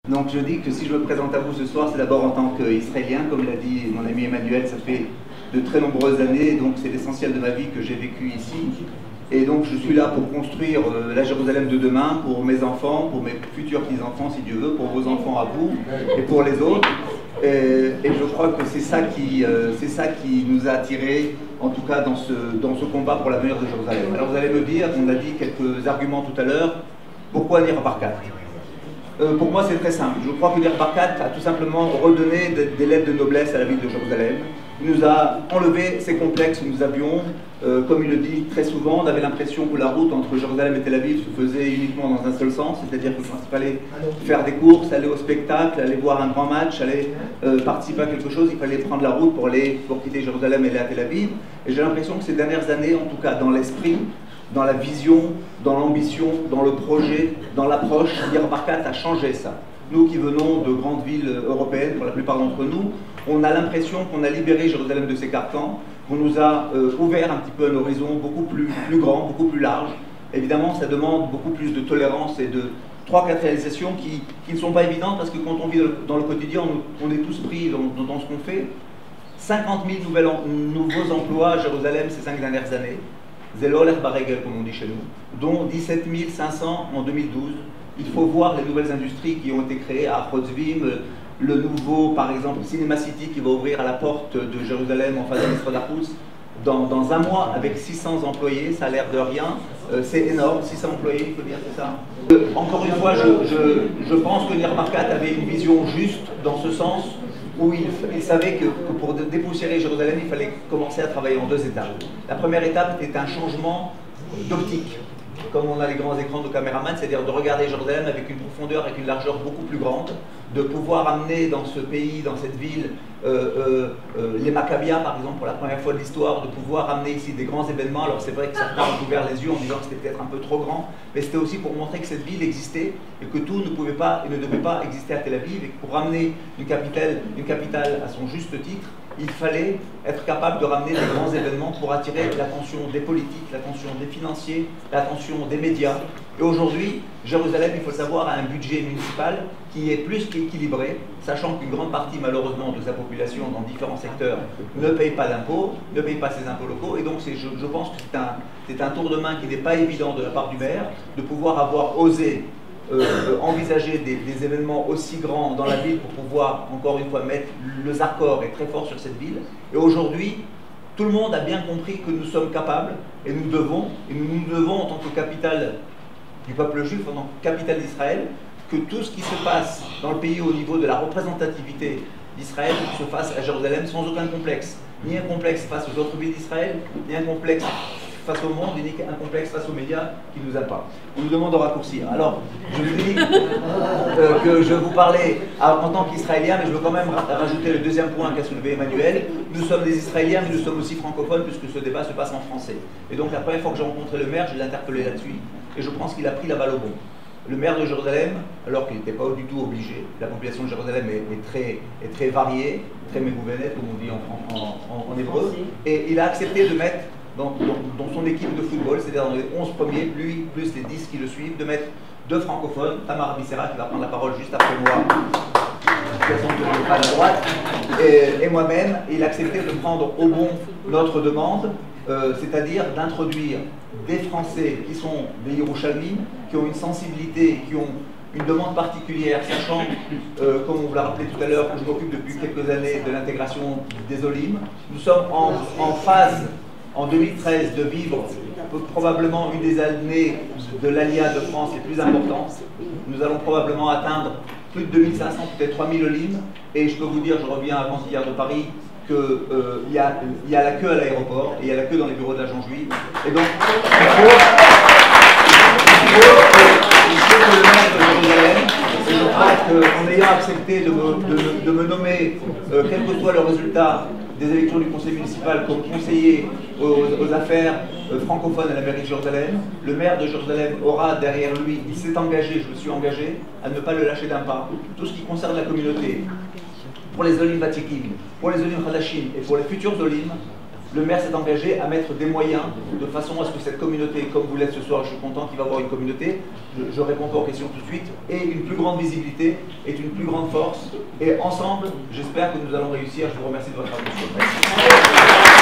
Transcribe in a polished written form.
Donc je dis que si je me présente à vous ce soir, c'est d'abord en tant qu'Israélien, comme l'a dit mon ami Emmanuel, ça fait de très nombreuses années, donc c'est l'essentiel de ma vie que j'ai vécu ici. Et donc je suis là pour construire la Jérusalem de demain, pour mes enfants, pour mes futurs petits-enfants si Dieu veut, pour vos enfants à vous et pour les autres. Et je crois que c'est ça qui nous a attirés, en tout cas dans ce combat pour l'avenir de Jérusalem. Alors vous allez me dire, on a dit quelques arguments tout à l'heure, pourquoi Nir Barkat? Pour moi, c'est très simple. Je crois que Nir Barkat a tout simplement redonné des lettres de noblesse à la ville de Jérusalem. Il nous a enlevé ces complexes que nous avions. Comme il le dit très souvent, on avait l'impression que la route entre Jérusalem et Tel Aviv se faisait uniquement dans un seul sens, c'est-à-dire que quand il fallait faire des courses, aller au spectacle, aller voir un grand match, aller participer à quelque chose, il fallait prendre la route pour quitter Jérusalem et aller à Tel Aviv. Et j'ai l'impression que ces dernières années, en tout cas dans l'esprit, dans la vision, dans l'ambition, dans le projet, dans l'approche, Nir Barkat a changé ça. Nous qui venons de grandes villes européennes, pour la plupart d'entre nous, on a l'impression qu'on a libéré Jérusalem de ses carcans, qu'on nous a ouvert un petit peu un horizon beaucoup plus grand, beaucoup plus large. Évidemment, ça demande beaucoup plus de tolérance et de 3-4 réalisations qui ne sont pas évidentes parce que quand on vit dans le quotidien, on est tous pris dans ce qu'on fait. 50 000 nouveaux emplois à Jérusalem ces 5 dernières années. Zélo l'er baregel, comme on dit chez nous, dont 17 500 en 2012. Il faut voir les nouvelles industries qui ont été créées à Rotzvim, le nouveau, par exemple, Cinema City qui va ouvrir à la porte de Jérusalem en face de l'Estradapous dans un mois avec 600 employés, ça a l'air de rien, c'est énorme, 600 employés, il faut dire, c'est ça. Encore une fois, je pense que Nir Barkat avait une vision juste dans ce sens où il savait que pour dépoussiérer Jérusalem, il fallait commencer à travailler en 2 étapes. La première étape était un changement d'optique, comme on a les grands écrans de caméraman, c'est-à-dire de regarder Jérusalem avec une profondeur, avec une largeur beaucoup plus grande, de pouvoir amener dans ce pays, dans cette ville, les Maccabias par exemple, pour la première fois de l'histoire, de pouvoir amener ici des grands événements. Alors c'est vrai que certains ont ouvert les yeux en disant que c'était peut-être un peu trop grand, mais c'était aussi pour montrer que cette ville existait et que tout ne pouvait pas et ne devait pas exister à Tel Aviv, et que pour ramener une capitale à son juste titre, il fallait être capable de ramener des grands événements pour attirer l'attention des politiques, l'attention des financiers, l'attention des médias. Et aujourd'hui, Jérusalem, il faut le savoir, a un budget municipal qui est plus qu'équilibré, sachant qu'une grande partie, malheureusement, de sa population dans différents secteurs ne paye pas d'impôts, ne paye pas ses impôts locaux. Et donc, je pense que c'est un tour de main qui n'est pas évident de la part du maire, de pouvoir avoir osé envisager des événements aussi grands dans la ville pour pouvoir, encore une fois, mettre le Zarkor est très fort sur cette ville. Et aujourd'hui, tout le monde a bien compris que nous sommes capables, et nous devons en tant que capitale du peuple juif, en tant que capitale d'Israël, que tout ce qui se passe dans le pays au niveau de la représentativité d'Israël se fasse à Jérusalem sans aucun complexe. Ni un complexe face aux autres villes d'Israël, ni un complexe face au monde, ni un complexe face aux médias qui nous appâtent. On nous demande de raccourcir. Alors, je vous dis que je vous parlais en tant qu'Israélien, mais je veux quand même rajouter le deuxième point qu'a soulevé Emmanuel. Nous sommes des Israéliens, mais nous sommes aussi francophones, puisque ce débat se passe en français. Et donc, la première fois que j'ai rencontré le maire, je l'ai interpellé là-dessus, et je pense qu'il a pris la balle au bon. Le maire de Jérusalem, alors qu'il n'était pas du tout obligé, la population de Jérusalem est très variée, très mégouvernée, comme on dit en hébreu, et il a accepté de mettre dans son équipe de football, c'est-à-dire dans les 11 premiers, lui plus les 10 qui le suivent, de mettre 2 francophones, Tamar Bissera qui va prendre la parole juste après moi, à la droite, et moi-même. Il a accepté de prendre au bon notre demande, c'est-à-dire d'introduire des Français qui sont des Yerushalmim, qui ont une sensibilité, qui ont une demande particulière, sachant, comme on vous l'a rappelé tout à l'heure, que je m'occupe depuis quelques années de l'intégration des Olim. Nous sommes en phase, en 2013, de vivre probablement une des années de l'Aliyah de France les plus importantes. Nous allons probablement atteindre plus de 2500, peut-être 3000 Olim, et je peux vous dire, je reviens avant-hier de Paris, qu'il y a la queue à l'aéroport, et il y a la queue dans les bureaux de l'agent juif. Et donc, il faut que le maire de Jérusalem, et je crois qu'en ayant accepté de me nommer, quel que soit le résultat des élections du conseil municipal, comme conseiller aux affaires francophones à la mairie de Jérusalem, le maire de Jérusalem aura derrière lui, il s'est engagé, je me suis engagé, à ne pas le lâcher d'un pas. Tout ce qui concerne la communauté, pour les Olim Vatikim, pour les Olim Hadashim et pour les futurs Olim, le maire s'est engagé à mettre des moyens de façon à ce que cette communauté, comme vous l'êtes ce soir, je suis content qu'il va y avoir une communauté, je réponds pas aux questions tout de suite, et une plus grande visibilité, est une plus grande force. Et ensemble, j'espère que nous allons réussir. Je vous remercie de votre attention. Merci.